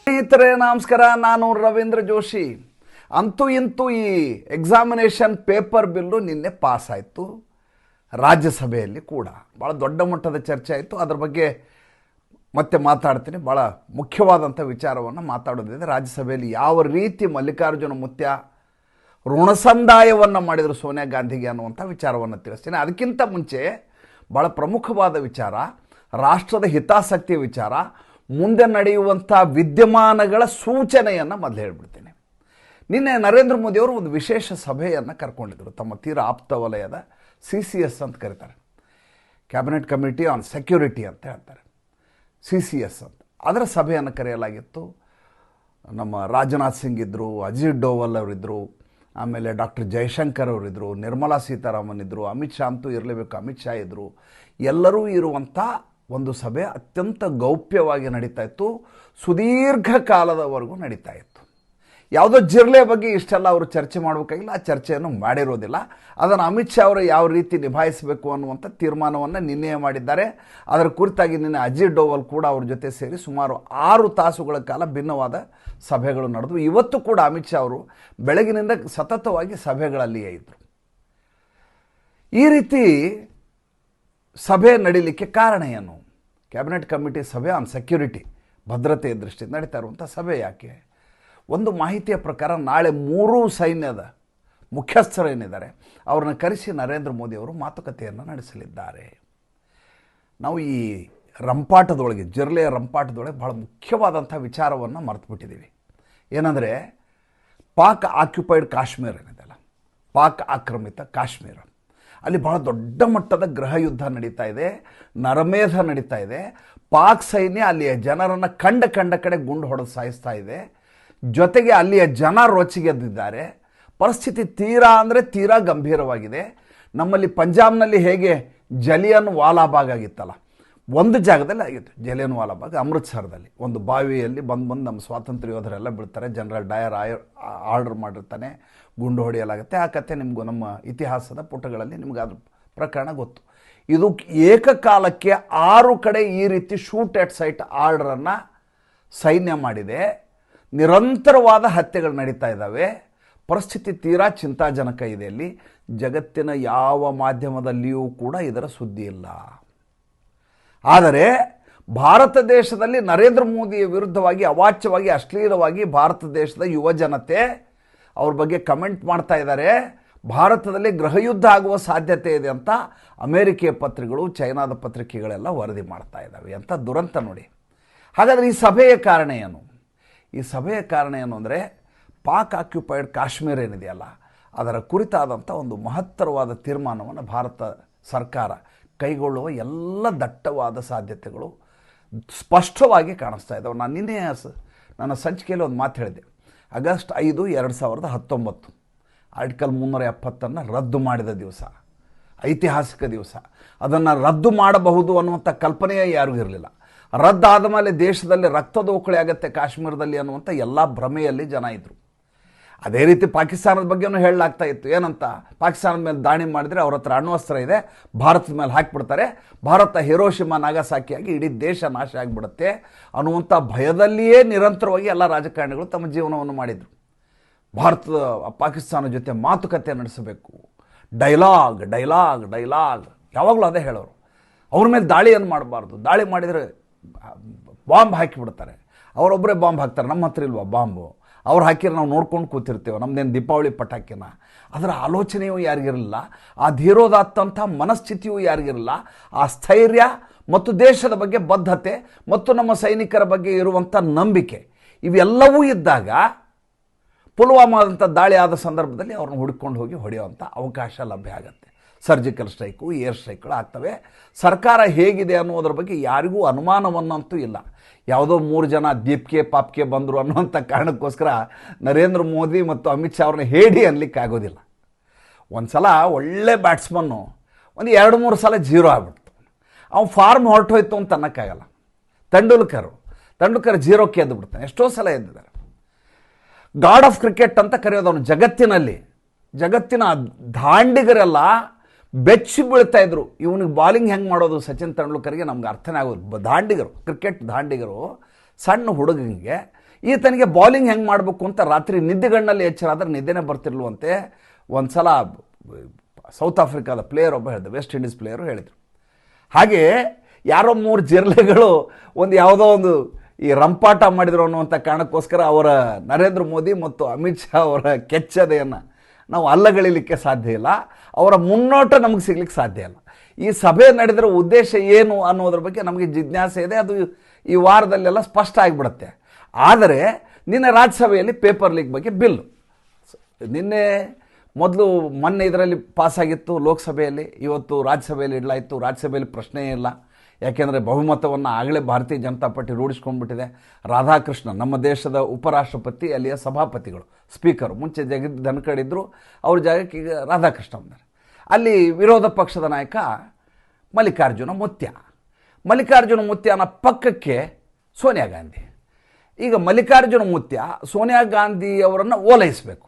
ಸ್ನೇಹಿತರೆ ನಮಸ್ಕಾರ, ನಾನು ರವೀಂದ್ರ ಜೋಶಿ. ಅಂತೂ ಇಂತೂ ಈ ಎಕ್ಸಾಮಿನೇಷನ್ ಪೇಪರ್ ಬಿಲ್ಲು ನಿನ್ನೆ ಪಾಸ್ ಆಯಿತು. ರಾಜ್ಯಸಭೆಯಲ್ಲಿ ಕೂಡ ಭಾಳ ದೊಡ್ಡ ಮಟ್ಟದ ಚರ್ಚೆ ಆಯಿತು. ಅದ್ರ ಬಗ್ಗೆ ಮತ್ತೆ ಮಾತಾಡ್ತೀನಿ. ಭಾಳ ಮುಖ್ಯವಾದಂಥ ವಿಚಾರವನ್ನು ಮಾತಾಡೋದಿದೆ. ರಾಜ್ಯಸಭೆಯಲ್ಲಿ ಯಾವ ರೀತಿ ಮಲ್ಲಿಕಾರ್ಜುನ ಮುತ್ಯ ಋಣಸಂದಾಯವನ್ನು ಮಾಡಿದರು ಸೋನಿಯಾ ಗಾಂಧಿಗೆ ಅನ್ನುವಂಥ ವಿಚಾರವನ್ನು ತಿಳಿಸ್ತೀನಿ. ಅದಕ್ಕಿಂತ ಮುಂಚೆ ಭಾಳ ಪ್ರಮುಖವಾದ ವಿಚಾರ, ರಾಷ್ಟ್ರದ ಹಿತಾಸಕ್ತಿಯ ವಿಚಾರ, ಮುಂದೆ ನಡೆಯುವಂಥ ವಿದ್ಯಮಾನಗಳ ಸೂಚನೆಯನ್ನು ಮೊದಲು ಹೇಳ್ಬಿಡ್ತೀನಿ. ನಿನ್ನೆ ನರೇಂದ್ರ ಮೋದಿಯವರು ಒಂದು ವಿಶೇಷ ಸಭೆಯನ್ನು ಕರ್ಕೊಂಡಿದ್ದರು. ತಮ್ಮ ತೀರ ಆಪ್ತ ವಲಯದ CCS ಅಂತ ಕರೀತಾರೆ, ಕ್ಯಾಬಿನೆಟ್ ಕಮಿಟಿ ಆನ್ ಸೆಕ್ಯೂರಿಟಿ ಅಂತ ಹೇಳ್ತಾರೆ, CCS ಅಂತ. ಅದರ ಸಭೆಯನ್ನು ಕರೆಯಲಾಗಿತ್ತು. ನಮ್ಮ ರಾಜನಾಥ್ ಸಿಂಗ್ ಇದ್ದರು, ಅಜಿತ್ ಡೋವಲ್ ಅವರಿದ್ದರು, ಆಮೇಲೆ ಡಾಕ್ಟರ್ ಜಯಶಂಕರ್ ಅವರಿದ್ದರು, ನಿರ್ಮಲಾ ಸೀತಾರಾಮನ್ ಇದ್ದರು, ಅಮಿತ್ ಶಾ ಅಂತೂ ಇರಲೇಬೇಕು, ಅಮಿತ್ ಶಾ ಇದ್ದರು. ಎಲ್ಲರೂ ಇರುವಂಥ ಒಂದು ಸಭೆ ಅತ್ಯಂತ ಗೌಪ್ಯವಾಗಿ ನಡೀತಾ ಇತ್ತು. ಸುದೀರ್ಘ ಕಾಲದವರೆಗೂ ನಡೀತಾ ಇತ್ತು. ಯಾವುದೋ ಜಿರ್ಲೆ ಬಗ್ಗೆ ಇಷ್ಟೆಲ್ಲ ಅವರು ಚರ್ಚೆ ಮಾಡಬೇಕಾಗಿಲ್ಲ, ಆ ಚರ್ಚೆಯನ್ನು ಮಾಡಿರೋದಿಲ್ಲ. ಅದನ್ನು ಅಮಿತ್ ಶಾ ಅವರು ಯಾವ ರೀತಿ ನಿಭಾಯಿಸಬೇಕು ಅನ್ನುವಂಥ ತೀರ್ಮಾನವನ್ನು ನಿನ್ನೆ ಮಾಡಿದ್ದಾರೆ. ಅದರ ಕುರಿತಾಗಿ ನಿನ್ನೆ ಅಜಿತ್ ಡೋವಲ್ ಕೂಡ ಅವ್ರ ಜೊತೆ ಸೇರಿ ಸುಮಾರು 6 ತಾಸುಗಳ ಕಾಲ ಭಿನ್ನವಾದ ಸಭೆಗಳು ನಡೆದವು. ಇವತ್ತು ಕೂಡ ಅಮಿತ್ ಶಾ ಅವರು ಬೆಳಗಿನಿಂದ ಸತತವಾಗಿ ಸಭೆಗಳಲ್ಲಿಯೇ ಇದ್ದರು. ಈ ರೀತಿ ಸಭೆ ನಡೀಲಿಕ್ಕೆ ಕಾರಣ ಏನು? ಕ್ಯಾಬಿನೆಟ್ ಕಮಿಟಿ ಸಭೆ ಆನ್ ಸೆಕ್ಯೂರಿಟಿ, ಭದ್ರತೆಯ ದೃಷ್ಟಿಯಿಂದ ನಡೀತಾ ಇರುವಂಥ ಸಭೆ ಯಾಕೆ? ಒಂದು ಮಾಹಿತಿಯ ಪ್ರಕಾರ ನಾಳೆ 3 ಸೈನ್ಯದ ಮುಖ್ಯಸ್ಥರು ಏನಿದ್ದಾರೆ ಅವ್ರನ್ನ ಕರೆಸಿ ನರೇಂದ್ರ ಮೋದಿಯವರು ಮಾತುಕತೆಯನ್ನು ನಡೆಸಲಿದ್ದಾರೆ. ನಾವು ಈ ರಂಪಾಟದೊಳಗೆ, ಜಿರ್ಲೆಯ ರಂಪಾಟದೊಳಗೆ ಭಾಳ ಮುಖ್ಯವಾದಂಥ ವಿಚಾರವನ್ನು ಮರೆತುಬಿಟ್ಟಿದ್ದೀವಿ. ಏನಂದರೆ, ಪಾಕ್ ಆಕ್ಯುಪೈಡ್ ಕಾಶ್ಮೀರ ಏನಿದೆಯಲ್ಲ, ಪಾಕ್ ಆಕ್ರಮಿತ ಕಾಶ್ಮೀರ, ಅಲ್ಲಿ ಭಾಳ ದೊಡ್ಡ ಮಟ್ಟದ ಗೃಹ ಯುದ್ಧ ನಡೀತಾ ಇದೆ, ನರಮೇಧ ನಡೀತಾ ಇದೆ. ಪಾಕ್ ಸೈನ್ಯ ಅಲ್ಲಿಯ ಜನರನ್ನು ಕಂಡ ಕಡೆ ಗುಂಡು ಹೊಡೆದು ಸಾಯಿಸ್ತಾ ಇದೆ. ಜೊತೆಗೆ ಅಲ್ಲಿಯ ಜನ ರೋಚಿಗೆದ್ದಿದ್ದಾರೆ. ಪರಿಸ್ಥಿತಿ ತೀರಾ ಅಂದರೆ ತೀರಾ ಗಂಭೀರವಾಗಿದೆ. ನಮ್ಮಲ್ಲಿ ಪಂಜಾಬ್ನಲ್ಲಿ ಹೇಗೆ ಜಲಿಯನ್ ವಾಲಾಬಾಗ್ ಆಗಿತ್ತಲ್ಲ, ಒಂದು ಜಾಗದಲ್ಲಿ ಆಗಿತ್ತು ಜಲಿಯನ್ ವಾಲಾಬಾಗ್, ಅಮೃತ್ಸರದಲ್ಲಿ ಒಂದು ಬಾವಿಯಲ್ಲಿ ಬಂದು ನಮ್ಮ ಸ್ವಾತಂತ್ರ್ಯ ಯೋಧರೆಲ್ಲ ಬೀಳ್ತಾರೆ. ಜನರಲ್ ಡಯರ್ ಆರ್ಡರ್ ಮಾಡಿರ್ತಾನೆ, ಗುಂಡು ಹೊಡೆಯಲಾಗುತ್ತೆ. ಆ ಕಥೆ ನಿಮಗೂ ನಮ್ಮ ಇತಿಹಾಸದ ಪುಟಗಳಲ್ಲಿ ನಿಮ್ಗೆ ಅದ್ರ ಪ್ರಕರಣ ಗೊತ್ತು. ಇದು ಏಕಕಾಲಕ್ಕೆ 6 ಕಡೆ ಈ ರೀತಿ ಶೂಟ್ ಎಟ್ ಸೈಟ್ ಆರ್ಡರನ್ನು ಸೈನ್ಯ ಮಾಡಿದೆ. ನಿರಂತರವಾದ ಹತ್ಯೆಗಳು ನಡೀತಾ ಇದ್ದಾವೆ. ಪರಿಸ್ಥಿತಿ ತೀರಾ ಚಿಂತಾಜನಕ ಇದೆ. ಅಲ್ಲಿ ಜಗತ್ತಿನ ಯಾವ ಮಾಧ್ಯಮದಲ್ಲಿಯೂ ಕೂಡ ಇದರ ಸುದ್ದಿ ಇಲ್ಲ. ಆದರೆ ಭಾರತ ದೇಶದಲ್ಲಿ ನರೇಂದ್ರ ಮೋದಿಯ ವಿರುದ್ಧವಾಗಿ ಅವಾಚ್ಯವಾಗಿ, ಅಶ್ಲೀಲವಾಗಿ ಭಾರತ ದೇಶದ ಯುವ ಜನತೆ ಅವ್ರ ಬಗ್ಗೆ ಕಮೆಂಟ್ ಮಾಡ್ತಾ ಇದ್ದಾರೆ. ಭಾರತದಲ್ಲಿ ಗೃಹಯುದ್ಧ ಆಗುವ ಸಾಧ್ಯತೆ ಇದೆ ಅಂತ ಅಮೇರಿಕೆಯ ಪತ್ರಿಕೆಗಳು, ಚೈನಾದ ಪತ್ರಿಕೆಗಳೆಲ್ಲ ವರದಿ ಮಾಡ್ತಾ ಇದ್ದಾವೆ. ಅಂತ ದುರಂತ ನೋಡಿ. ಹಾಗಾದರೆ ಈ ಸಭೆಯ ಕಾರಣ ಏನು? ಈ ಸಭೆಯ ಕಾರಣ ಏನು ಅಂದರೆ, ಪಾಕ್ ಆಕ್ಯುಪೈಡ್ ಕಾಶ್ಮೀರ ಏನಿದೆಯಲ್ಲ, ಅದರ ಕುರಿತಾದಂಥ ಒಂದು ಮಹತ್ತರವಾದ ತೀರ್ಮಾನವನ್ನು ಭಾರತ ಸರ್ಕಾರ ಕೈಗೊಳ್ಳುವ ಎಲ್ಲ ದಟ್ಟವಾದ ಸಾಧ್ಯತೆಗಳು ಸ್ಪಷ್ಟವಾಗಿ ಕಾಣಿಸ್ತಾ ಇದ್ದಾವೆ. ನಾನು ನಿನ್ನೆ ನನ್ನ ಸಂಚಿಕೆಯಲ್ಲಿ ಒಂದು ಮಾತು ಹೇಳಿದೆ. ಆಗಸ್ಟ್ 5, 2019 ಆರ್ಟಿಕಲ್ 370 ರದ್ದು ಮಾಡಿದ ದಿವಸ, ಐತಿಹಾಸಿಕ ದಿವಸ. ಅದನ್ನು ರದ್ದು ಮಾಡಬಹುದು ಅನ್ನುವಂಥ ಕಲ್ಪನೆಯೇ ಯಾರಿಗೂ ಇರಲಿಲ್ಲ. ರದ್ದಾದ ಮೇಲೆ ದೇಶದಲ್ಲಿ ರಕ್ತದೋಕಳಿ ಆಗುತ್ತೆ ಕಾಶ್ಮೀರದಲ್ಲಿ ಅನ್ನುವಂಥ ಎಲ್ಲ ಭ್ರಮೆಯಲ್ಲಿ ಜನ ಇದ್ದರು. ಅದೇ ರೀತಿ ಪಾಕಿಸ್ತಾನದ ಬಗ್ಗೆನೂ ಹೇಳಲಾಗ್ತಾ ಇತ್ತು. ಏನಂತ, ಪಾಕಿಸ್ತಾನದ ಮೇಲೆ ದಾಳಿ ಮಾಡಿದರೆ ಅವ್ರ ಹತ್ರ ಅಣ್ವಸ್ತ್ರ ಇದೆ, ಭಾರತದ ಮೇಲೆ ಹಾಕಿಬಿಡ್ತಾರೆ, ಭಾರತ ಹಿರೋಶಿಮಾ ನಾಗಸಾಕಿಯಾಗಿ ಇಡೀ ದೇಶ ನಾಶ ಆಗಿಬಿಡುತ್ತೆ ಅನ್ನುವಂಥ ಭಯದಲ್ಲಿಯೇ ನಿರಂತರವಾಗಿ ಎಲ್ಲ ರಾಜಕಾರಣಿಗಳು ತಮ್ಮ ಜೀವನವನ್ನು ಮಾಡಿದರು. ಭಾರತದ ಪಾಕಿಸ್ತಾನ ಜೊತೆ ಮಾತುಕತೆ ನಡೆಸಬೇಕು, ಡೈಲಾಗ್ ಡೈಲಾಗ್ ಡೈಲಾಗ್, ಯಾವಾಗಲೂ ಅದೇ ಹೇಳೋರು. ಅವ್ರ ಮೇಲೆ ದಾಳಿಯನ್ನು ಮಾಡಬಾರ್ದು, ದಾಳಿ ಮಾಡಿದರೆ ಬಾಂಬ್ ಹಾಕಿಬಿಡ್ತಾರೆ, ಅವರೊಬ್ಬರೇ ಬಾಂಬ್ ಹಾಕ್ತಾರೆ, ನಮ್ಮ ಹತ್ರ ಇಲ್ವಾ ಬಾಂಬು, ಅವ್ರು ಹಾಕಿದ್ರೆ ನಾವು ನೋಡ್ಕೊಂಡು ಕೂತಿರ್ತೇವೆ, ನಮ್ಮದೇನು ದೀಪಾವಳಿ ಪಟಾಕಿನ. ಅದರ ಆಲೋಚನೆಯೂ ಯಾರಿಗಿರಲಿಲ್ಲ, ಆ ಧೀರೋದಾತ್ತಂಥ ಮನಸ್ಥಿತಿಯೂ ಯಾರಿಗಿರಲಿಲ್ಲ. ಆ ಸ್ಥೈರ್ಯ ಮತ್ತು ದೇಶದ ಬಗ್ಗೆ ಬದ್ಧತೆ ಮತ್ತು ನಮ್ಮ ಸೈನಿಕರ ಬಗ್ಗೆ ಇರುವಂಥ ನಂಬಿಕೆ ಇವೆಲ್ಲವೂ ಇದ್ದಾಗ ಪುಲ್ವಾಮಾದಂಥ ದಾಳಿ ಆದ ಸಂದರ್ಭದಲ್ಲಿ ಅವ್ರನ್ನ ಹುಡ್ಕೊಂಡು ಹೋಗಿ ಹೊಡೆಯುವಂಥ ಅವಕಾಶ ಲಭ್ಯ ಆಗುತ್ತೆ. ಸರ್ಜಿಕಲ್ ಸ್ಟ್ರೈಕು, ಏರ್ ಸ್ಟ್ರೈಕ್ಗಳು ಆಗ್ತವೆ. ಸರ್ಕಾರ ಹೇಗಿದೆ ಅನ್ನೋದ್ರ ಬಗ್ಗೆ ಯಾರಿಗೂ ಅನುಮಾನವನ್ನಂತೂ ಇಲ್ಲ. ಯಾವುದೋ 3 ಜನ ದೀಪ್ಕೆ ಪಾಪ್ಕೆ ಬಂದರು ಅನ್ನುವಂಥ ಕಾರಣಕ್ಕೋಸ್ಕರ ನರೇಂದ್ರ ಮೋದಿ ಮತ್ತು ಅಮಿತ್ ಶಾ ಅವ್ರನ್ನ ಹೇಳಿ ಅನ್ಲಿಕ್ಕೆ ಆಗೋದಿಲ್ಲ. ಒಂದು ಸಲ ಒಳ್ಳೆ ಬ್ಯಾಟ್ಸ್ಮನ್ನು ಒಂದು 2-3 ಸಲ 0 ಆಗ್ಬಿಡ್ತು. ಅವ್ನು ಫಾರ್ಮ್ ಹೊರಟೋಯ್ತು ಅಂತ ಅನ್ನೋಕ್ಕಾಗಲ್ಲ. ತೆಂಡೂಲ್ಕರ್ 0ಕ್ಕೆ ಎದ್ದು ಬಿಡ್ತಾನೆ, ಎಷ್ಟೋ ಸಲ ಎದ್ದಿದ್ದಾರೆ. ಗಾಡ್ ಆಫ್ ಕ್ರಿಕೆಟ್ ಅಂತ ಕರೆಯೋದು ಅವನು. ಜಗತ್ತಿನ ದಾಂಡಿಗರೆಲ್ಲ ಬೆಚ್ಚಿ ಬೀಳ್ತಾ ಇದ್ರು. ಇವನಿಗೆ ಬಾಲಿಂಗ್ ಹೆಂಗೆ ಮಾಡೋದು ಸಚಿನ್ ತೆಂಡೂಲ್ಕರ್ಗೆ ನಮ್ಗೆ ಅರ್ಥನೇ ಆಗೋದು. ದಾಂಡಿಗರು, ಕ್ರಿಕೆಟ್ ದಾಂಡಿಗರು ಸಣ್ಣ ಹುಡುಗನಿಗೆ ಈತನಿಗೆ ಬೌಲಿಂಗ್ ಹೆಂಗೆ ಮಾಡಬೇಕು ಅಂತ ರಾತ್ರಿ ನಿದ್ದೆಗಣ್ಣಲ್ಲಿ ಎಚ್ಚರಾದ್ರೆ ನಿದ್ದೆನೇ ಬರ್ತಿರ್ಲುವಂತೆ. ಒಂದು ಸಲ ಸೌತ್ ಆಫ್ರಿಕಾದ ಪ್ಲೇಯರ್ ಒಬ್ಬ ಹೇಳಿದ, ವೆಸ್ಟ್ ಇಂಡೀಸ್ ಪ್ಲೇಯರು ಹೇಳಿದರು. ಹಾಗೆ ಯಾರೋ 3 ಜಿರ್ಲೆಗಳು ಒಂದು ಯಾವುದೋ ಒಂದು ಈ ರಂಪಾಟ ಮಾಡಿದ್ರು ಅನ್ನುವಂಥ ಕಾರಣಕ್ಕೋಸ್ಕರ ಅವರ ನರೇಂದ್ರ ಮೋದಿ ಮತ್ತು ಅಮಿತ್ ಶಾ ಅವರ ಕೆಚ್ಚದೆಯನ್ನು ನಾವು ಅಲ್ಲಗಳಿಲಿಕ್ಕೆ ಸಾಧ್ಯ ಇಲ್ಲ. ಅವರ ಮುನ್ನೋಟ ನಮಗೆ ಸಿಗ್ಲಿಕ್ಕೆ ಸಾಧ್ಯ ಇಲ್ಲ. ಈ ಸಭೆ ನಡೆದಿರೋ ಉದ್ದೇಶ ಏನು ಅನ್ನೋದ್ರ ಬಗ್ಗೆ ನಮಗೆ ಜಿಜ್ಞಾಸೆ ಇದೆ. ಅದು ಈ ವಾರದಲ್ಲೆಲ್ಲ ಸ್ಪಷ್ಟ ಆಗಿಬಿಡುತ್ತೆ. ಆದರೆ ನಿನ್ನೆ ರಾಜ್ಯಸಭೆಯಲ್ಲಿ ಪೇಪರ್ ಲೀಕ್ ಬಗ್ಗೆ ಬಿಲ್ಲು ನಿನ್ನೆ ಮೊನ್ನೆ ಇದರಲ್ಲಿ ಪಾಸಾಗಿತ್ತು ಲೋಕಸಭೆಯಲ್ಲಿ, ಇವತ್ತು ರಾಜ್ಯಸಭೆಯಲ್ಲಿ ಇಡಲಾಯಿತು. ರಾಜ್ಯಸಭೆಯಲ್ಲಿ ಪ್ರಶ್ನೆಯೇ ಇಲ್ಲ, ಯಾಕೆಂದರೆ ಬಹುಮತವನ್ನು ಆಗಲೇ ಭಾರತೀಯ ಜನತಾ ಪಾರ್ಟಿ ರೂಢಿಸ್ಕೊಂಡ್ಬಿಟ್ಟಿದೆ. ರಾಧಾಕೃಷ್ಣ ನಮ್ಮ ದೇಶದ ಉಪರಾಷ್ಟ್ರಪತಿ, ಅಲ್ಲಿಯ ಸಭಾಪತಿಗಳು, ಸ್ಪೀಕರು, ಮುಂಚೆ ಜಗದೀಪ್ ಧನ್ಖಡ್ ಇದ್ದರು, ಅವ್ರ ಜಾಗಕ್ಕೆ ಈಗ ರಾಧಾಕೃಷ್ಣ ಬಂದರು. ಅಲ್ಲಿ ವಿರೋಧ ಪಕ್ಷದ ನಾಯಕ ಮಲ್ಲಿಕಾರ್ಜುನ ಮುತ್ಯನ ಪಕ್ಕಕ್ಕೆ ಸೋನಿಯಾ ಗಾಂಧಿ. ಈಗ ಮಲ್ಲಿಕಾರ್ಜುನ ಮುತ್ಯ ಸೋನಿಯಾ ಗಾಂಧಿ ಅವರನ್ನು ಓಲೈಸಬೇಕು.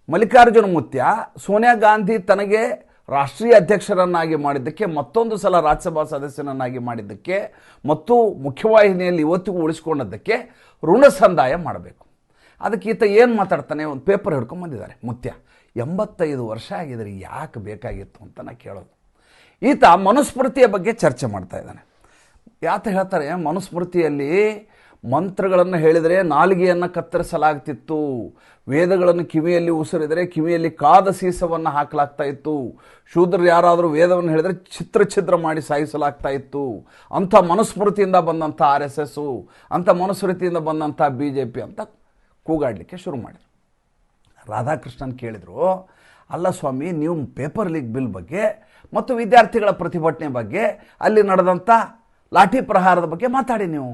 ಮಲ್ಲಿಕಾರ್ಜುನ ಮುತ್ಯ ಸೋನಿಯಾ ಗಾಂಧಿ ತನಗೆ ರಾಷ್ಟ್ರೀಯ ಅಧ್ಯಕ್ಷರನ್ನಾಗಿ ಮಾಡಿದ್ದಕ್ಕೆ, ಮತ್ತೊಂದು ಸಲ ರಾಜ್ಯಸಭಾ ಸದಸ್ಯನನ್ನಾಗಿ ಮಾಡಿದ್ದಕ್ಕೆ ಮತ್ತು ಮುಖ್ಯವಾಹಿನಿಯಲ್ಲಿ ಇವತ್ತಿಗೂ ಉಳಿಸ್ಕೊಂಡದ್ದಕ್ಕೆ ಋಣ ಸಂದಾಯ ಮಾಡಬೇಕು. ಅದಕ್ಕೆ ಈತ ಏನು ಮಾತಾಡ್ತಾನೆ, ಒಂದು ಪೇಪರ್ ಹಿಡ್ಕೊಂಡು ಬಂದಿದ್ದಾರೆ ಮುತ್ಯ. 85 ವರ್ಷ ಆಗಿದ್ರೆ ಯಾಕೆ ಬೇಕಾಗಿತ್ತು ಅಂತ ನಾ ಕೇಳೋದು. ಈತ ಮನುಸ್ಮೃತಿಯ ಬಗ್ಗೆ ಚರ್ಚೆ ಮಾಡ್ತಾ ಇದ್ದಾನೆ. ಯಾತ ಹೇಳ್ತಾರೆ, ಮನುಸ್ಮೃತಿಯಲ್ಲಿ ಮಂತ್ರಗಳನ್ನು ಹೇಳಿದರೆ ನಾಲಿಗೆಯನ್ನು ಕತ್ತರಿಸಲಾಗ್ತಿತ್ತು, ವೇದಗಳನ್ನು ಕಿವಿಯಲ್ಲಿ ಉಸಿರಿದರೆ ಕಿವಿಯಲ್ಲಿ ಕಾದ ಸೀಸವನ್ನು ಹಾಕಲಾಗ್ತಾ ಇತ್ತು, ಶೂದ್ರರು ಯಾರಾದರೂ ವೇದವನ್ನು ಹೇಳಿದರೆ ಛಿದ್ರ ಮಾಡಿ ಸಾಯಿಸಲಾಗ್ತಾ ಇತ್ತು. ಅಂಥ ಮನುಸ್ಮೃತಿಯಿಂದ ಬಂದಂಥ RSS, ಅಂಥ ಮನುಸ್ಮೃತಿಯಿಂದ ಬಂದಂಥ BJP ಅಂತ ಕೂಗಾಡಲಿಕ್ಕೆ ಶುರು ಮಾಡಿದರು. ರಾಧಾಕೃಷ್ಣನ್ ಕೇಳಿದರು, ಅಲ್ಲ ಸ್ವಾಮಿ, ನೀವು ಪೇಪರ್ ಲೀಕ್ ಬಿಲ್ ಬಗ್ಗೆ ಮತ್ತು ವಿದ್ಯಾರ್ಥಿಗಳ ಪ್ರತಿಭಟನೆ ಬಗ್ಗೆ, ಅಲ್ಲಿ ನಡೆದಂಥ ಲಾಠಿ ಪ್ರಹಾರದ ಬಗ್ಗೆ ಮಾತಾಡಿ, ನೀವು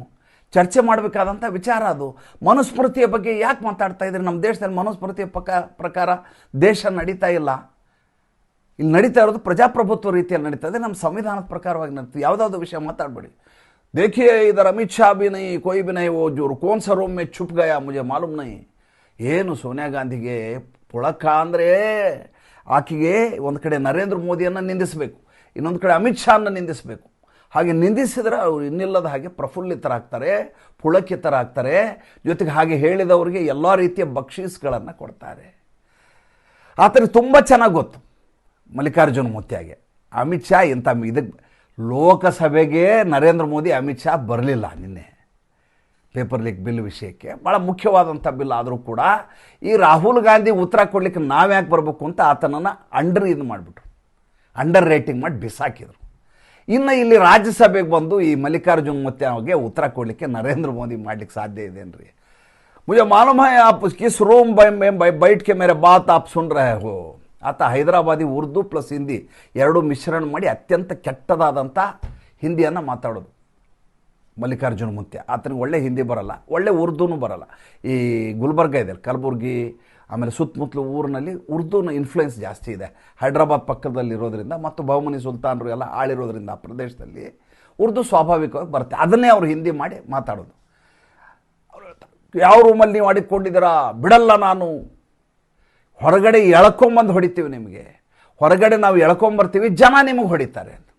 ಚರ್ಚೆ ಮಾಡಬೇಕಾದಂಥ ವಿಚಾರ ಅದು. ಮನುಸ್ಮೃತಿಯ ಬಗ್ಗೆ ಯಾಕೆ ಮಾತಾಡ್ತಾ ಇದ್ರಿ? ನಮ್ಮ ದೇಶದಲ್ಲಿ ಮನುಸ್ಮೃತಿಯ ಪ್ರಕಾರ ದೇಶ ನಡೀತಾ ಇಲ್ಲ. ಇಲ್ಲಿ ನಡೀತಾ ಇರೋದು ಪ್ರಜಾಪ್ರಭುತ್ವ ರೀತಿಯಲ್ಲಿ ನಡೀತಾ ಇದೆ, ನಮ್ಮ ಸಂವಿಧಾನದ ಪ್ರಕಾರವಾಗಿ ನಡೀತದೆ. ಯಾವುದಾದ್ರು ವಿಷಯ ಮಾತಾಡಬೇಡಿ. देखिए इधर अमित शाह भी नहीं, कोई भी नहीं, वो जो कौन सा रूम में छुप गया मुझे मालूम नहीं. ಏನು ಸೋನಿಯಾ ಗಾಂಧಿಗೆ ಪುಳಕ ಅಂದರೆ ಆಕೆಗೆ ಒಂದು ಕಡೆ ನರೇಂದ್ರ ಮೋದಿಯನ್ನು ನಿಂದಿಸಬೇಕು, ಇನ್ನೊಂದು ಕಡೆ ಅಮಿತ್ ಶಾನ ನಿಂದಿಸಬೇಕು. ಹಾಗೆ ನಿಂದಿಸಿದರೆ ಅವರು ಇನ್ನಿಲ್ಲದ ಹಾಗೆ ಪ್ರಫುಲ್ಲಿತರಾಗ್ತಾರೆ, ಪುಳಕಿತರಾಗ್ತಾರೆ. ಜೊತೆಗೆ ಹಾಗೆ ಹೇಳಿದವರಿಗೆ ಎಲ್ಲ ರೀತಿಯ ಬಕ್ಷೀಸ್ಗಳನ್ನು ಕೊಡ್ತಾರೆ. ಆತನಿಗೆ ತುಂಬ ಚೆನ್ನಾಗಿ ಗೊತ್ತು ಮಲ್ಲಿಕಾರ್ಜುನ ಮುತ್ಯಾಗೆ, ಅಮಿತ್ ಶಾ ಇಂಥ ಇದಕ್ಕೆ ಲೋಕಸಭೆಗೆ ನರೇಂದ್ರ ಮೋದಿ ಅಮಿತ್ ಶಾ ಬರಲಿಲ್ಲ ನಿನ್ನೆ ಪೇಪರ್ ಲೀಕ್ ಬಿಲ್ ವಿಷಯಕ್ಕೆ. ಭಾಳ ಮುಖ್ಯವಾದಂಥ ಬಿಲ್ ಆದರೂ ಕೂಡ ಈ ರಾಹುಲ್ ಗಾಂಧಿ ಉತ್ತರ ಕೊಡಲಿಕ್ಕೆ ನಾವ್ಯಾಕೆ ಬರಬೇಕು ಅಂತ ಆತನನ್ನು ಅಂಡರ್ ರೇಟಿಂಗ್ ಮಾಡಿ ಬಿಸಾಕಿದರು. ಇನ್ನು ಇಲ್ಲಿ ರಾಜ್ಯಸಭೆಗೆ ಬಂದು ಈ ಮಲ್ಲಿಕಾರ್ಜುನ ಮುತ್ಯಾಗೆ ಉತ್ತರ ಕೊಡಲಿಕ್ಕೆ ನರೇಂದ್ರ ಮೋದಿ ಮಾಡಲಿಕ್ಕೆ ಸಾಧ್ಯ ಇದೆನ್ರಿ? मुझे मालूम है आप किस रूम में बैठ के मेरे बात आप सुन रहे हो. ಆತ ಹೈದರಾಬಾದಿ ಉರ್ದು ಪ್ಲಸ್ ಹಿಂದಿ ಎರಡೂ ಮಿಶ್ರಣ ಮಾಡಿ ಅತ್ಯಂತ ಕೆಟ್ಟದಾದಂಥ ಹಿಂದಿಯನ್ನು ಮಾತಾಡೋದು ಮಲ್ಲಿಕಾರ್ಜುನ ಮುತ್ಯ. ಆತನಿಗೆ ಒಳ್ಳೆ ಹಿಂದಿ ಬರಲ್ಲ, ಒಳ್ಳೆ ಉರ್ದೂನು ಬರಲ್ಲ. ಈ ಗುಲ್ಬರ್ಗ ಇದೆ, ಕಲಬುರ್ಗಿ, ಆಮೇಲೆ ಸುತ್ತಮುತ್ತಲು ಊರಿನಲ್ಲಿ ಉರ್ದೂನ ಇನ್ಫ್ಲುಯೆನ್ಸ್ ಜಾಸ್ತಿ ಇದೆ. ಹೈದ್ರಾಬಾದ್ ಪಕ್ಕದಲ್ಲಿರೋದ್ರಿಂದ ಮತ್ತು ಬಹುಮನಿ ಸುಲ್ತಾನರು ಎಲ್ಲ ಆಳಿರೋದ್ರಿಂದ ಆ ಪ್ರದೇಶದಲ್ಲಿ ಉರ್ದು ಸ್ವಾಭಾವಿಕವಾಗಿ ಬರುತ್ತೆ. ಅದನ್ನೇ ಅವರು ಹಿಂದಿ ಮಾಡಿ ಮಾತಾಡೋದು. ಯಾವ ರೂಮಲ್ಲಿ ನೀವು ಮಾಡಿಕೊಂಡಿದ್ದೀರಾ, ಬಿಡಲ್ಲ ನಾನು, ಹೊರಗಡೆ ಎಳ್ಕೊಂಬಂದು ಹೊಡಿತೀವಿ, ನಿಮಗೆ ಹೊರಗಡೆ ನಾವು ಎಳ್ಕೊಂಬರ್ತೀವಿ, ಜನ ನಿಮಗೆ ಹೊಡಿತಾರೆ ಅಂತ.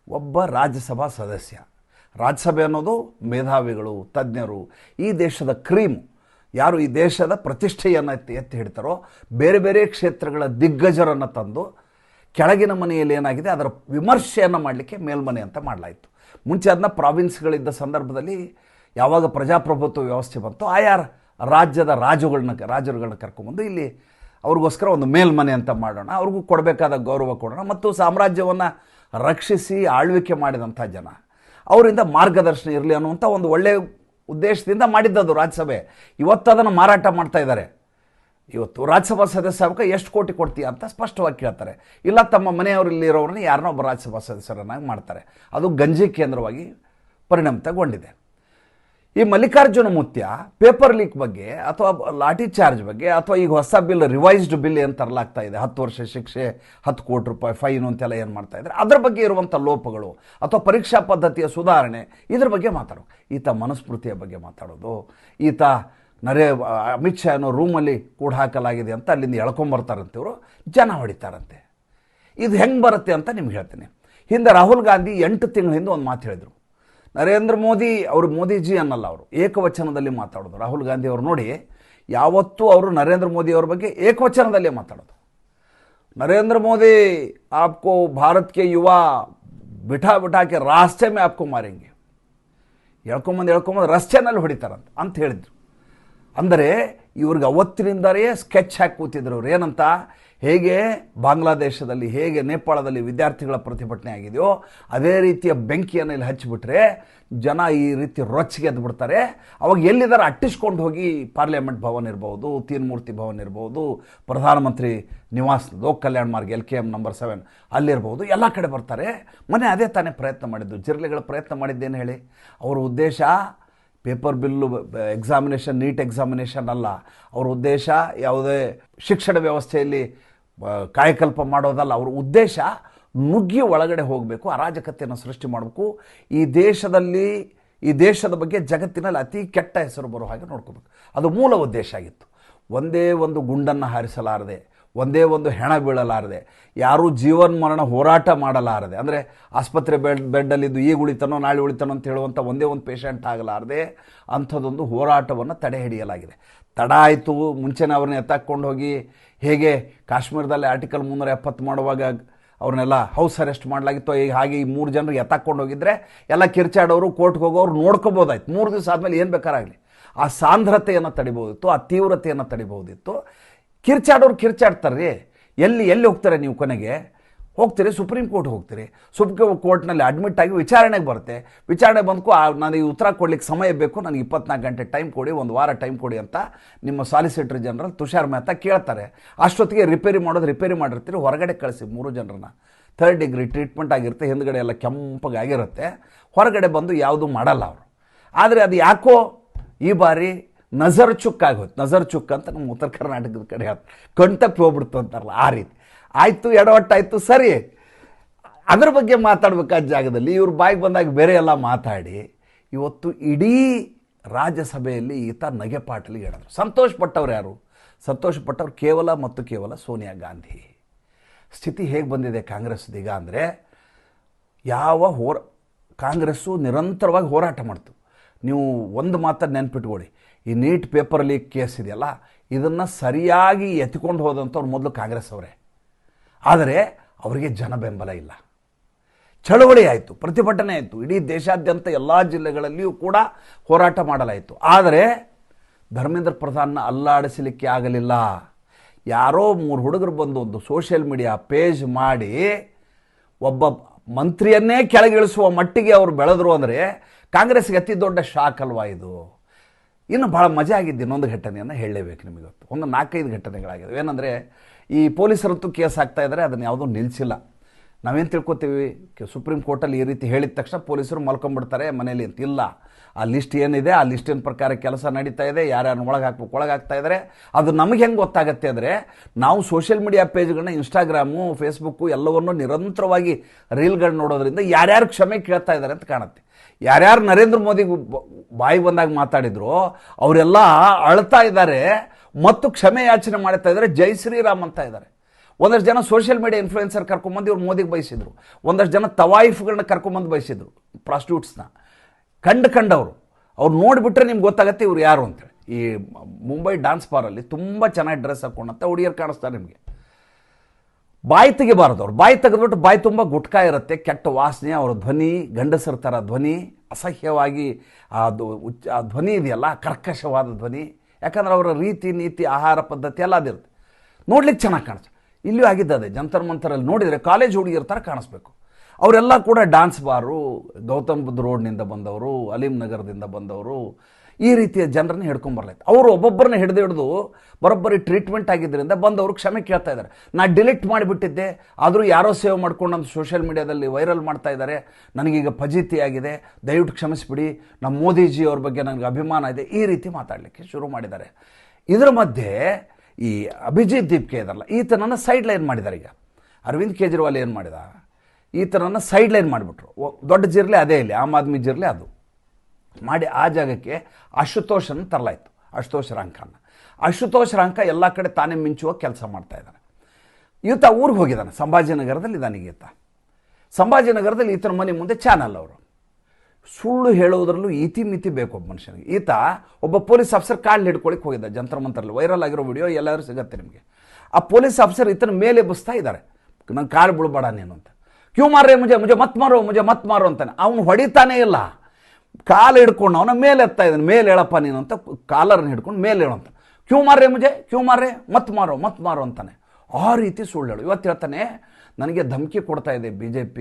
ಒಬ್ಬ ರಾಜ್ಯಸಭಾ ಸದಸ್ಯ, ರಾಜ್ಯಸಭೆ ಅನ್ನೋದು ಮೇಧಾವಿಗಳು, ತಜ್ಞರು, ಈ ದೇಶದ ಕ್ರೀಮು, ಯಾರು ಈ ದೇಶದ ಪ್ರತಿಷ್ಠೆಯನ್ನು ಎತ್ತಿ ಹಿಡ್ತಾರೋ, ಬೇರೆ ಬೇರೆ ಕ್ಷೇತ್ರಗಳ ದಿಗ್ಗಜರನ್ನು ತಂದು ಕೆಳಗಿನ ಮನೆಯಲ್ಲಿ ಏನಾಗಿದೆ ಅದರ ವಿಮರ್ಶೆಯನ್ನು ಮಾಡಲಿಕ್ಕೆ ಮೇಲ್ಮನೆ ಅಂತ ಮಾಡಲಾಯಿತು. ಮುಂಚೆ ಅದನ್ನ ಪ್ರಾವಿನ್ಸ್ಗಳಿದ್ದ ಸಂದರ್ಭದಲ್ಲಿ ಯಾವಾಗ ಪ್ರಜಾಪ್ರಭುತ್ವ ವ್ಯವಸ್ಥೆ ಬಂತು, ಆಯಾ ರಾಜ್ಯದ ರಾಜರುಗಳನ್ನ ಕರ್ಕೊಂಬಂದು ಇಲ್ಲಿ ಅವ್ರಿಗೋಸ್ಕರ ಒಂದು ಮೇಲ್ಮನೆ ಅಂತ ಮಾಡೋಣ, ಅವ್ರಿಗೂ ಕೊಡಬೇಕಾದ ಗೌರವ ಕೊಡೋಣ, ಮತ್ತು ಸಾಮ್ರಾಜ್ಯವನ್ನು ರಕ್ಷಿಸಿ ಆಳ್ವಿಕೆ ಮಾಡಿದಂಥ ಜನ, ಅವರಿಂದ ಮಾರ್ಗದರ್ಶನ ಇರಲಿ ಅನ್ನುವಂಥ ಒಂದು ಒಳ್ಳೆಯ ಉದ್ದೇಶದಿಂದ ಮಾಡಿದ್ದದು ರಾಜ್ಯಸಭೆ. ಇವತ್ತು ಅದನ್ನು ಮಾರಾಟ ಮಾಡ್ತಾ ಇದ್ದಾರೆ. ಇವತ್ತು ರಾಜ್ಯಸಭಾ ಸದಸ್ಯಕ್ಕೆ ಎಷ್ಟು ಕೋಟಿ ಕೊಡ್ತೀಯ ಅಂತ ಸ್ಪಷ್ಟವಾಗಿ ಕೇಳ್ತಾರೆ. ಇಲ್ಲ, ತಮ್ಮ ಮನೆಯವರಲ್ಲಿರೋರನ್ನ ಯಾರನ್ನೋ ಒಬ್ಬ ರಾಜ್ಯಸಭಾ ಸದಸ್ಯರನ್ನಾಗಿ ಮಾಡ್ತಾರೆ. ಅದು ಗಂಜಿ ಕೇಂದ್ರವಾಗಿ ಪರಿಣಮಿತಗೊಂಡಿದೆ. ಈ ಮಲ್ಲಿಕಾರ್ಜುನ ಮುತ್ಯ ಪೇಪರ್ ಲೀಕ್ ಬಗ್ಗೆ ಅಥವಾ ಲಾಠಿ ಚಾರ್ಜ್ ಬಗ್ಗೆ ಅಥವಾ ಈಗ ಹೊಸ ಬಿಲ್, ರಿವೈಸ್ಡ್ ಬಿಲ್ ಏನು ತರಲಾಗ್ತಾ ಇದೆ, 10 ವರ್ಷ ಶಿಕ್ಷೆ, 10 ಕೋಟಿ ರೂಪಾಯಿ ಫೈನು ಅಂತೆಲ್ಲ ಏನು ಮಾಡ್ತಾ ಇದ್ದಾರೆ, ಅದರ ಬಗ್ಗೆ ಇರುವಂಥ ಲೋಪಗಳು ಅಥವಾ ಪರೀಕ್ಷಾ ಪದ್ಧತಿಯ ಸುಧಾರಣೆ, ಇದ್ರ ಬಗ್ಗೆ ಮಾತಾಡೋದು. ಈತ ಮನುಸ್ಮೃತಿಯ ಬಗ್ಗೆ ಮಾತಾಡೋದು, ಈತ ಅಮಿತ್ ಶಾ ಅನ್ನೋ ರೂಮಲ್ಲಿ ಕೂಡ ಹಾಕಲಾಗಿದೆ ಅಂತ ಅಲ್ಲಿಂದ ಎಳ್ಕೊಂಬರ್ತಾರಂತೆ, ಇವರು ಜನ ಹೊಡಿತಾರಂತೆ. ಇದು ಹೆಂಗೆ ಬರುತ್ತೆ ಅಂತ ನಿಮ್ಗೆ ಹೇಳ್ತೀನಿ. ಹಿಂದೆ ರಾಹುಲ್ ಗಾಂಧಿ 8 ತಿಂಗಳ ಹಿಂದೆ ಒಂದು ಮಾತು ಹೇಳಿದರು, ನರೇಂದ್ರ ಮೋದಿ ಅವರು ಮೋದಿಜಿ ಅನ್ನಲ್ಲ, ಅವರು ಏಕವಚನದಲ್ಲಿ ಮಾತಾಡೋದು. ರಾಹುಲ್ ಗಾಂಧಿ ಅವರು ನೋಡಿ, ಯಾವತ್ತೂ ಅವರು ನರೇಂದ್ರ ಮೋದಿ ಅವ್ರ ಬಗ್ಗೆ ಏಕವಚನದಲ್ಲೇ ಮಾತಾಡೋದು. नरेंद्र मोदी आपको भारत के युवा बिठा बिठा के रास्ते में आपको मारेंगे, ಹೇಳ್ಕೊಂಬಂದು ರಸ್ತೆನಲ್ಲಿ ಹೊಡಿತಾರಂತ ಅಂತ ಹೇಳಿದ್ರು. ಅಂದರೆ ಇವ್ರಿಗೆ ಅವತ್ತಿನಿಂದಲೇ ಸ್ಕೆಚ್ ಹಾಕಿ ಕೂತಿದ್ರು ಅವ್ರು. ಏನಂತ, ಹೇಗೆ ಬಾಂಗ್ಲಾದೇಶದಲ್ಲಿ, ಹೇಗೆ ನೇಪಾಳದಲ್ಲಿ ವಿದ್ಯಾರ್ಥಿಗಳ ಪ್ರತಿಭಟನೆ ಆಗಿದೆಯೋ ಅದೇ ರೀತಿಯ ಬೆಂಕಿಯನ್ನು ಇಲ್ಲಿ ಹಚ್ಚಿಬಿಟ್ರೆ ಜನ ಈ ರೀತಿ ರೊಚ್ಚಿಗೆ ಎದ್ದು ಬಿಡ್ತಾರೆ. ಅವಾಗ ಎಲ್ಲಿದ್ದಾರೆ ಅಟ್ಟಿಸ್ಕೊಂಡು ಹೋಗಿ ಪಾರ್ಲಿಮೆಂಟ್ ಭವನ್ ಇರ್ಬೋದು, ತೀನ್ಮೂರ್ತಿ ಭವನ್ ಇರ್ಬೋದು, ಪ್ರಧಾನಮಂತ್ರಿ ನಿವಾಸ್ ಲೋಕ್ ಕಲ್ಯಾಣ ಮಾರ್ಗ LKM ನಂಬರ್ 7 ಅಲ್ಲಿರ್ಬೋದು, ಎಲ್ಲ ಕಡೆ ಬರ್ತಾರೆ. ಮೊನ್ನೆ ಅದೇ ತಾನೇ ಪ್ರಯತ್ನ ಮಾಡಿದ್ದು, ಜಿರ್ಲೆಗಳ ಪ್ರಯತ್ನ ಮಾಡಿದ್ದೇನು ಹೇಳಿ. ಅವರ ಉದ್ದೇಶ paper bill examination, NEET examination ಅಲ್ಲ. ಅವ್ರ ಉದ್ದೇಶ ಯಾವುದೇ ಶಿಕ್ಷಣ ವ್ಯವಸ್ಥೆಯಲ್ಲಿ ಕಾಯಕಲ್ಪ ಮಾಡೋದಲ್ಲ. ಅವ್ರ ಉದ್ದೇಶ ನುಗ್ಗಿ ಒಳಗಡೆ ಹೋಗಬೇಕು, ಅರಾಜಕತೆಯನ್ನು ಸೃಷ್ಟಿ ಮಾಡಬೇಕು, ಈ ದೇಶದ ಬಗ್ಗೆ ಜಗತ್ತಿನಲ್ಲಿ ಅತಿ ಕೆಟ್ಟ ಹೆಸರು ಬರೋ ಹಾಗೆ ನೋಡ್ಕೋಬೇಕು. ಅದು ಮೂಲ ಉದ್ದೇಶ ಆಗಿತ್ತು. ಒಂದೇ ಒಂದು ಗುಂಡನ್ನು ಹಾರಿಸಲಾರದೆ, ಒಂದೇ ಒಂದು ಹೆಣ ಬೀಳಲಾರದೆ, ಯಾರೂ ಜೀವನ್ಮರಣ ಹೋರಾಟ ಮಾಡಲಾರದೆ, ಅಂದರೆ ಆಸ್ಪತ್ರೆ ಬೆಡ್ಡಲ್ಲಿದ್ದು ಈಗ ಉಳಿತಾನೋ ನಾಳೆ ಉಳಿತಾನೋ ಅಂತ ಹೇಳುವಂಥ ಒಂದೇ ಒಂದು ಪೇಷಂಟ್ ಆಗಲಾರದೆ ಅಂಥದ್ದೊಂದು ಹೋರಾಟವನ್ನು ತಡೆ ಹಿಡಿಯಲಾಗಿದೆ. ತಡ ಆಯಿತು, ಮುಂಚೆನೇ ಅವ್ರನ್ನ ಎತ್ತಾಕೊಂಡು ಹೋಗಿ, ಹೇಗೆ ಕಾಶ್ಮೀರದಲ್ಲಿ ಆರ್ಟಿಕಲ್ 370 ಮಾಡುವಾಗ ಅವ್ರನ್ನೆಲ್ಲ ಹೌಸ್ ಅರೆಸ್ಟ್ ಮಾಡಲಾಗಿತ್ತು, ಈಗ ಹಾಗೆ ಈ 3 ಜನರಿಗೆ ಎತ್ತಾಕೊಂಡು ಹೋಗಿದ್ರೆ ಎಲ್ಲ ಕಿರ್ಚಾಡೋರು, ಕೋರ್ಟ್ಗೆ ಹೋಗೋರು ನೋಡ್ಕೋಬೋದಾಯ್ತು. 3 ದಿವಸ ಆದಮೇಲೆ ಏನು ಬೇಕಾರಾಗಲಿ, ಆ ಸಾಂದ್ರತೆಯನ್ನು ತಡಿಬೋದಿತ್ತು, ಆ ತೀವ್ರತೆಯನ್ನು ತಡಿಬೋದಿತ್ತು. ಕಿರ್ಚಾಡೋರು ಕಿರ್ಚಾಡ್ತಾರೆ. ಎಲ್ಲಿ ಹೋಗ್ತಾರೆ ನೀವು? ಕೊನೆಗೆ ಹೋಗ್ತೀರಿ ಸುಪ್ರೀಂ ಕೋರ್ಟ್ ಹೋಗ್ತೀರಿ. ಸುಪ್ರೀಂ ಕೋರ್ಟ್ನಲ್ಲಿ ಅಡ್ಮಿಟ್ ಆಗಿ ವಿಚಾರಣೆಗೆ ಬರುತ್ತೆ. ವಿಚಾರಣೆ ಬಂದ್ಕೋ ನನಗೆ ಉತ್ತರ ಕೊಡ್ಲಿಕ್ಕೆ ಸಮಯ ಬೇಕು, ನನಗೆ 24 ಗಂಟೆ ಟೈಮ್ ಕೊಡಿ, 1 ವಾರ ಟೈಮ್ ಕೊಡಿ ಅಂತ ನಿಮ್ಮ ಸಾಲಿಸಿಟರ್ ಜನರಲ್ ತುಷಾರ್ ಮೆಹ್ತಾ ಕೇಳ್ತಾರೆ. ಅಷ್ಟೊತ್ತಿಗೆ ರಿಪೇರಿ ಮಾಡಿರ್ತೀರಿ, ಹೊರಗಡೆ ಕಳಿಸಿ 3 ಜನರನ್ನ. 3rd ಡಿಗ್ರಿ ಟ್ರೀಟ್ಮೆಂಟ್ ಆಗಿರುತ್ತೆ, ಹಿಂದ್ಗಡೆ ಎಲ್ಲ ಕೆಂಪಗಾಗಿರುತ್ತೆ, ಹೊರಗಡೆ ಬಂದು ಯಾವುದೂ ಮಾಡಲ್ಲ ಅವರು. ಆದರೆ ಅದು ಯಾಕೋ ಈ ಬಾರಿ ನಜರ್ ಚುಕ್ ಆಗೋಯ್ತು. ನಜರ್ ಚುಕ್ ಅಂತ ನಮ್ಮ ಉತ್ತರ ಕರ್ನಾಟಕದ ಕಡೆ ಹೇಳ್ತಾರೆ, ಕಣ್ತಪ್ಪಿ ಹೋಗ್ಬಿಡ್ತು ಅಂತಾರಲ್ಲ ಆ ರೀತಿ ಆಯಿತು, ಎಡವಟ್ಟಾಯಿತು. ಸರಿ, ಅದರ ಬಗ್ಗೆ ಮಾತಾಡಬೇಕಾದ ಜಾಗದಲ್ಲಿ ಇವ್ರ ಬಾಯಿಗೆ ಬಂದಾಗ ಬೇರೆ ಎಲ್ಲ ಮಾತಾಡಿ ಇವತ್ತು ಇಡೀ ರಾಜ್ಯಸಭೆಯಲ್ಲಿ ಈತ ನಗೆಪಾಟಲಿ ಹೇಳಿದ್ರು. ಸಂತೋಷ ಪಟ್ಟವ್ರು ಯಾರು? ಸಂತೋಷ ಪಟ್ಟವ್ರು ಕೇವಲ ಸೋನಿಯಾ ಗಾಂಧಿ. ಸ್ಥಿತಿ ಹೇಗೆ ಬಂದಿದೆ ಕಾಂಗ್ರೆಸ್ದೀಗ ಅಂದರೆ, ಕಾಂಗ್ರೆಸ್ಸು ನಿರಂತರವಾಗಿ ಹೋರಾಟ ಮಾಡ್ತು. ನೀವು ಒಂದು ಮಾತನ್ನು ನೆನ್ಪಿಟ್ಕೊಳ್ಳಿ, ಈ ನೀಟ್ ಪೇಪರ್ ಲೀಕ್ ಕೇಸ್ ಇದೆಯಲ್ಲ, ಇದನ್ನು ಸರಿಯಾಗಿ ಎತ್ಕೊಂಡು ಹೋದಂಥವ್ರು ಮೊದಲು ಕಾಂಗ್ರೆಸ್ ಅವರೇ. ಆದರೆ ಅವರಿಗೆ ಜನ ಬೆಂಬಲ ಇಲ್ಲ. ಚಳವಳಿ ಆಯಿತು, ಪ್ರತಿಭಟನೆ ಆಯಿತು, ಇಡೀ ದೇಶಾದ್ಯಂತ ಎಲ್ಲ ಜಿಲ್ಲೆಗಳಲ್ಲಿಯೂ ಕೂಡ ಹೋರಾಟ ಮಾಡಲಾಯಿತು. ಆದರೆ ಧರ್ಮೇಂದ್ರ ಪ್ರಧಾನ್ನ ಅಲ್ಲಾಡಿಸಲಿಕ್ಕೆ ಆಗಲಿಲ್ಲ. ಯಾರೋ 3 ಹುಡುಗರು ಬಂದು ಒಂದು ಸೋಷಿಯಲ್ ಮೀಡಿಯಾ ಪೇಜ್ ಮಾಡಿ ಒಬ್ಬ ಮಂತ್ರಿಯನ್ನೇ ಕೆಳಗಿಳಿಸುವ ಮಟ್ಟಿಗೆ ಅವರು ಬೆಳೆದ್ರು ಅಂದರೆ ಕಾಂಗ್ರೆಸ್ಗೆ ಅತಿ ದೊಡ್ಡ ಶಾಕ್ ಅಲ್ವಾ ಇದು? ಇನ್ನು ಭಾಳ ಮಜಾ ಆಗಿದ್ದು ಇನ್ನೊಂದು ಘಟನೆಯನ್ನು ಹೇಳಲೇಬೇಕು ನಿಮಗೆ. ಒಂದು 4-5 ಘಟನೆಗಳಾಗಿದ್ದಾವೆ. ಏನಂದರೆ, ಈ ಪೊಲೀಸರಂತೂ ಕೇಸ್ ಹಾಕ್ತಾ ಇದ್ದಾರೆ, ಅದನ್ನು ಯಾವುದೂ ನಿಲ್ಲಿಸಿಲ್ಲ. ನಾವೇನು ತಿಳ್ಕೊತೀವಿ, ಸುಪ್ರೀಂ ಕೋರ್ಟಲ್ಲಿ ಈ ರೀತಿ ಹೇಳಿದ ತಕ್ಷಣ ಪೊಲೀಸರು ಮಲ್ಕೊಂಡ್ಬಿಡ್ತಾರೆ ಮನೇಲಿ ಅಂತ. ಇಲ್ಲ, ಆ ಲಿಸ್ಟ್ ಏನಿದೆ, ಆ ಲಿಸ್ಟಿನ ಪ್ರಕಾರ ಕೆಲಸ ನಡೀತಾ ಇದೆ, ಯಾರ್ಯಾರನ್ನ ಒಳಗಾಗ್ತಾ ಇದ್ದಾರೆ. ಅದು ನಮಗೆ ಹೆಂಗೆ ಗೊತ್ತಾಗುತ್ತೆ ಅಂದರೆ, ನಾವು ಸೋಷಿಯಲ್ ಮೀಡಿಯಾ ಪೇಜ್ಗಳನ್ನ, ಇನ್ಸ್ಟಾಗ್ರಾಮು, ಫೇಸ್ಬುಕ್ಕು ಎಲ್ಲವನ್ನೂ ನಿರಂತರವಾಗಿ ರೀಲ್ಗಳು ನೋಡೋದ್ರಿಂದ ಯಾರ್ಯಾರು ಕ್ಷಮೆ ಕೇಳ್ತಾ ಇದ್ದಾರೆ ಅಂತ ಕಾಣುತ್ತೆ. ಯಾರ್ಯಾರು ನರೇಂದ್ರ ಮೋದಿಗೆ ಬಾಯಿ ಬಂದಾಗ ಮಾತಾಡಿದ್ರು ಅವರೆಲ್ಲ ಅಳ್ತಾ ಇದ್ದಾರೆ ಮತ್ತು ಕ್ಷಮೆ ಯಾಚನೆ ಮಾಡ್ತಾ ಇದ್ದಾರೆ, ಜೈ ಶ್ರೀರಾಮ್ ಅಂತ ಇದ್ದಾರೆ. ಒಂದಷ್ಟು ಜನ ಸೋಷಿಯಲ್ ಮೀಡಿಯಾ ಇನ್ಫ್ಲೂಯೆನ್ಸರ್ ಕರ್ಕೊಂಬಂದು ಇವ್ರು ಮೋದಿಗೆ ಬಯಸಿದ್ರು. ಒಂದಷ್ಟು ಜನ ತವಾಯಿಫ್ಗಳನ್ನ ಕರ್ಕೊಂಬಂದು ಬಯಸಿದ್ರು, ಪ್ರಾಸ್ಟಿಟ್ಯೂಟ್ಸ್ನ ಕಂಡವರು. ಅವ್ರು ನೋಡಿಬಿಟ್ರೆ ನಿಮ್ಗೆ ಗೊತ್ತಾಗತ್ತೆ ಇವ್ರು ಯಾರು ಅಂತೇಳಿ. ಈ ಮುಂಬೈ ಡಾನ್ಸ್ ಬಾರಲ್ಲಿ ತುಂಬ ಚೆನ್ನಾಗಿ ಡ್ರೆಸ್ ಹಾಕೊಂಡಂತ ಹುಡುಗಿಯರು ಕಾಣಿಸ್ತಾರೆ ನಿಮಗೆ. ಬಾಯಿ ತೆಗಿಬಾರ್ದು ಅವ್ರು. ಬಾಯಿ ತೆಗೆದ್ಬಿಟ್ಟು ಬಾಯಿ ತುಂಬ ಗುಟ್ಕಾ ಇರುತ್ತೆ, ಕೆಟ್ಟ ವಾಸನೆ, ಅವ್ರ ಧ್ವನಿ ಗಂಡಸರ ಥರ ಧ್ವನಿ, ಅಸಹ್ಯವಾಗಿ ಆ ಧ್ವನಿ ಇದೆಯಲ್ಲ, ಕರ್ಕಶವಾದ ಧ್ವನಿ. ಯಾಕಂದ್ರೆ ಅವರ ರೀತಿ ನೀತಿ, ಆಹಾರ ಪದ್ಧತಿ ಎಲ್ಲ ಅದಿರುತ್ತೆ, ನೋಡ್ಲಿಕ್ಕೆ ಚೆನ್ನಾಗಿ ಕಾಣಿಸುತ್ತೆ. ಇಲ್ಲಿಯೂ ಆಗಿದ್ದದೆ, ಜಂತರ್ ಮಂತರಲ್ಲಿ ನೋಡಿದರೆ ಕಾಲೇಜ್ ಹುಡುಗಿಯರ ಥರ ಕಾಣಿಸ್ಬೇಕು. ಅವರೆಲ್ಲ ಕೂಡ ಡಾನ್ಸ್ ಬಾರು, ಗೌತಮ್ ಬುದ್ಧ ರೋಡ್ನಿಂದ ಬಂದವರು, ಅಲೀಂ ನಗರದಿಂದ ಬಂದವರು, ಈ ರೀತಿಯ ಜನರನ್ನ ಹಿಡ್ಕೊಂಬರ್ಲಾಯ್ತು. ಅವರು ಒಬ್ಬೊಬ್ಬರನ್ನ ಹಿಡಿದು ಬರೋಬ್ಬರಿ ಟ್ರೀಟ್ಮೆಂಟ್ ಆಗಿದ್ದರಿಂದ ಬಂದವರು ಕ್ಷಮೆ ಕೇಳ್ತಾ ಇದ್ದಾರೆ. ನಾ ಡಿಲೀಟ್ ಮಾಡಿಬಿಟ್ಟಿದ್ದೆ, ಆದರೂ ಯಾರೋ ಸೇವ್ ಮಾಡ್ಕೊಂಡು ನಮ್ಮ ಸೋಷಿಯಲ್ ಮೀಡಿಯಾದಲ್ಲಿ ವೈರಲ್ ಮಾಡ್ತಾ ಇದ್ದಾರೆ, ನನಗೀಗ ಫಜೀತಿ ಆಗಿದೆ, ದಯವಿಟ್ಟು ಕ್ಷಮಿಸಿಬಿಡಿ, ನಮ್ಮ ಮೋದಿಜಿ ಅವ್ರ ಬಗ್ಗೆ ನನಗೆ ಅಭಿಮಾನ ಇದೆ, ಈ ರೀತಿ ಮಾತಾಡಲಿಕ್ಕೆ ಶುರು ಮಾಡಿದ್ದಾರೆ. ಇದರ ಮಧ್ಯೆ ಈ ಅಭಿಜಿತ್ ದೀಪ್ಕೆ ಇದರಲ್ಲ, ಈತನನ್ನು ಸೈಡ್ ಲೈನ್ ಮಾಡಿದ್ದಾರೆ. ಈಗ ಅರವಿಂದ್ ಕೇಜ್ರಿವಾಲ್ ಏನು ಮಾಡಿದ, ಈತನನ್ನು ಸೈಡ್ ಲೈನ್ ಮಾಡಿಬಿಟ್ರು. ದೊಡ್ಡ ಜಿರ್ಲೆ ಅದೇ, ಇಲ್ಲಿ ಆಮ್ ಆದ್ಮಿ ಜಿರ್ಲೆ ಅದು ಮಾಡಿ ಆ ಜಾಗಕ್ಕೆ ಆಶುತೋಷನ್ನು ತರಲಾಯಿತು, ಆಶುತೋಷ್ ರಾಂಕನ್ನ. ಆಶುತೋಷ್ ರಾಂಕ ಎಲ್ಲ ಕಡೆ ತಾನೇ ಮಿಂಚುವ ಕೆಲಸ ಮಾಡ್ತಾ ಇದ್ದಾನೆ. ಈತ ಊರಿಗೆ ಹೋಗಿದ್ದಾನೆ, ಸಂಭಾಜಿನಗರದಲ್ಲಿ ಇದ್ದಾನೆ ಈತ. ಸಂಭಾಜಿನಗರದಲ್ಲಿ ಈತನ ಮನೆ ಮುಂದೆ ಚಾನಲ್ ಅವರು ಸುಳ್ಳು ಹೇಳೋದ್ರಲ್ಲೂ ಇತಿಮಿತಿ ಬೇಕು ಒಬ್ಬ ಮನುಷ್ಯನಿಗೆ. ಈತ ಒಬ್ಬ ಪೊಲೀಸ್ ಆಫೀಸರ್ ಕಾళ్ళు ಹಿಡ್ಕೊಳಿಕ್ಕೆ ಹೋಗಿದ್ದ ಜಂತರ ಮಂತರಲ್ಲಿ, ವೈರಲ್ ಆಗಿರೋ ವಿಡಿಯೋ ಎಲ್ಲಾದ್ರೂ ಸಿಗುತ್ತೆ ನಿಮಗೆ. ಆ ಪೊಲೀಸ್ ಆಫೀಸರ್ ಈತನ ಮೇಲೆ ಎಬ್ಬಿಸ್ತಾ ಇದ್ದಾರೆ, ನಂಗೆ ಕಾಲು ಬಿಡಬೇಡ ನೀನು ಅಂತ. ಕ್ಯೂ ಮಾರ್ರೆ ಮುಜೆ ಮತ್ ಮಾರೋ ಅಂತಾನೆ. ಅವನು ಹೊಡಿತಾನೇ ಇಲ್ಲ, ಕಾಲು ಹಿಡ್ಕೊಂಡು ಅವನ ಮೇಲೆ ಎತ್ತಾ ಇದ್ದಾನೆ, ಮೇಲೆ ಹೇಳಪ್ಪ ನೀನು ಅಂತ ಕಾಲರ್ನ ಹಿಡ್ಕೊಂಡು ಮೇಲೆ ಹೇಳು ಅಂತ. ಕ್ಯೂ ಮಾರ್ರೆ ಮತ್ ಮಾರೋ ಅಂತಾನೆ. ಆ ರೀತಿ ಸುಳ್ಳು ಹೇಳು. ಇವತ್ತು ಹೇಳ್ತಾನೆ ನನಗೆ ಧಮಕಿ ಕೊಡ್ತಾ ಇದೆ BJP.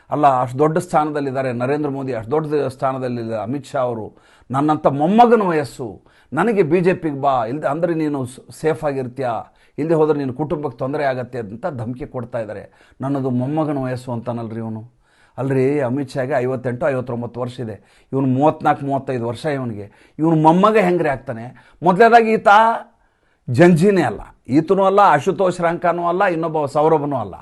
ಅಲ್ಲ, ಅಷ್ಟು ದೊಡ್ಡ ಸ್ಥಾನದಲ್ಲಿದ್ದಾರೆ ನರೇಂದ್ರ ಮೋದಿ, ಅಷ್ಟು ದೊಡ್ಡ ಸ್ಥಾನದಲ್ಲಿದ್ದಾರೆ ಅಮಿತ್ ಶಾ ಅವರು, ನನ್ನಂಥ ಮೊಮ್ಮಗನ ವಯಸ್ಸು, ನನಗೆ BJPಗೆ ಬಾ, ಇಲ್ಲದೆ ಅಂದರೆ ನೀನು ಸೇಫ್ ಆಗಿರ್ತೀಯ, ಇಲ್ಲದೆ ಹೋದರೆ ನಿನ್ನ ಕುಟುಂಬಕ್ಕೆ ತೊಂದರೆ ಆಗತ್ತೆ ಅಂತ ಧಮಕಿ ಕೊಡ್ತಾ ಇದ್ದಾರೆ. ನನ್ನದು ಮೊಮ್ಮಗನ ವಯಸ್ಸು ಅಂತಾನಲ್ರಿ ಇವನು. ಅಲ್ರಿ, ಅಮಿತ್ ಶಾಗೆ 58-59 ವರ್ಷ ಇದೆ, ಇವನು 34-35 ವರ್ಷ ಇವನಿಗೆ. ಇವನು ಮೊಮ್ಮಗ ಹೆಂಗ್ರಿ ಆಗ್ತಾನೆ? ಮೊದಲೇದಾಗಿ ಈತ ಜಂಜಿನೇ ಅಲ್ಲ, ಈತನೂ ಅಲ್ಲ, ಆಶುತೋಷ್ ರಂಕಾನೂ ಅಲ್ಲ, ಇನ್ನೊಬ್ಬ ಸೌರಭನೂ ಅಲ್ಲ.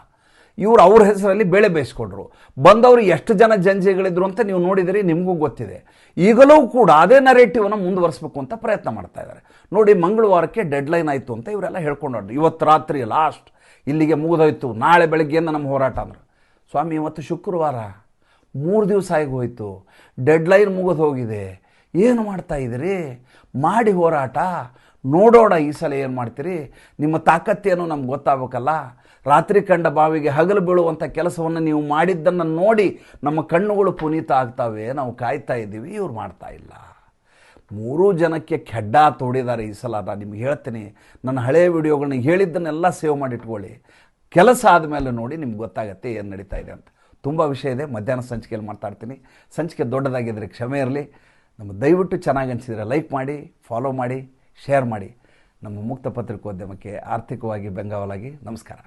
ಇವರು ಅವ್ರ ಹೆಸರಲ್ಲಿ ಬೇಳೆ ಬೇಯಿಸ್ಕೊಂಡ್ರು. ಬಂದವರು ಎಷ್ಟು ಜನ ಜಂಜಿಗಳಿದ್ರು ಅಂತ ನೀವು ನೋಡಿದಿರಿ, ನಿಮಗೂ ಗೊತ್ತಿದೆ. ಈಗಲೂ ಕೂಡ ಅದೇ ನರೇಟಿವ್ನ ಮುಂದುವರಿಸಬೇಕು ಅಂತ ಪ್ರಯತ್ನ ಮಾಡ್ತಾ ಇದ್ದಾರೆ. ನೋಡಿ, ಮಂಗಳವಾರಕ್ಕೆ ಡೆಡ್ಲೈನ್ ಆಯಿತು ಅಂತ ಇವರೆಲ್ಲ ಹೇಳ್ಕೊಂಡ್ರು. ಇವತ್ತು ರಾತ್ರಿ ಲಾಸ್ಟ್, ಇಲ್ಲಿಗೆ ಮುಗಿದೋಯ್ತು, ನಾಳೆ ಬೆಳಗ್ಗೆಯಿಂದ ನಮ್ಮ ಹೋರಾಟ ಅಂದ್ರೆ. ಸ್ವಾಮಿ, ಇವತ್ತು ಶುಕ್ರವಾರ, 3 ದಿವಸ ಆಗಿ ಹೋಯಿತು, ಡೆಡ್ಲೈನ್ ಮುಗಿದು ಹೋಗಿದೆ. ಏನು ಮಾಡ್ತಾ ಇದ್ದೀರಿ? ಮಾಡಿ ಹೋರಾಟ ನೋಡೋಣ, ಈ ಸಲ ಏನು ಮಾಡ್ತೀರಿ? ನಿಮ್ಮ ತಾಕತ್ತೇನು ನಮ್ಗೆ ಗೊತ್ತಾಗಬೇಕಲ್ಲ. ರಾತ್ರಿ ಕಂಡ ಬಾವಿಗೆ ಹಗಲು ಬೀಳುವಂಥ ಕೆಲಸವನ್ನು ನೀವು ಮಾಡಿದ್ದನ್ನು ನೋಡಿ ನಮ್ಮ ಕಣ್ಣುಗಳು ಪುನೀತ ಆಗ್ತವೆ. ನಾವು ಕಾಯ್ತಾ ಇದ್ದೀವಿ, ಇವ್ರು ಮಾಡ್ತಾ ಇಲ್ಲ. 3 ಜನಕ್ಕೆ ಕೆಡ್ಡ ತೋಡಿದ್ದಾರೆ ಈ ಸಲ. ನಾನು ನಿಮ್ಗೆ ಹೇಳ್ತೀನಿ, ನನ್ನ ಹಳೆಯ ವಿಡಿಯೋಗಳನ್ನ ಹೇಳಿದ್ದನ್ನೆಲ್ಲ ಸೇವ್ ಮಾಡಿಟ್ಕೊಳ್ಳಿ. ಕೆಲಸ ಆದಮೇಲೆ ನೋಡಿ ನಿಮ್ಗೆ ಗೊತ್ತಾಗತ್ತೆ ಏನು ನಡೀತಾ ಇದೆ ಅಂತ. ತುಂಬ ವಿಷಯ ಇದೆ, ಮಧ್ಯಾಹ್ನ ಸಂಚಿಕೆಯಲ್ಲಿ ಮಾತಾಡ್ತೀನಿ. ಸಂಚಿಕೆ ದೊಡ್ಡದಾಗಿದ್ದರೆ ಕ್ಷಮೆ ಇರಲಿ. ನಮ್ಮ ದಯವಿಟ್ಟು ಚೆನ್ನಾಗಿ ಅನಿಸಿದರೆ ಲೈಕ್ ಮಾಡಿ, ಫಾಲೋ ಮಾಡಿ, ಶೇರ್ ಮಾಡಿ. ನಮ್ಮ ಮುಕ್ತ ಪತ್ರಿಕೋದ್ಯಮಕ್ಕೆ ಆರ್ಥಿಕವಾಗಿ ಬೆಂಗಾವಲಾಗಿ. ನಮಸ್ಕಾರ.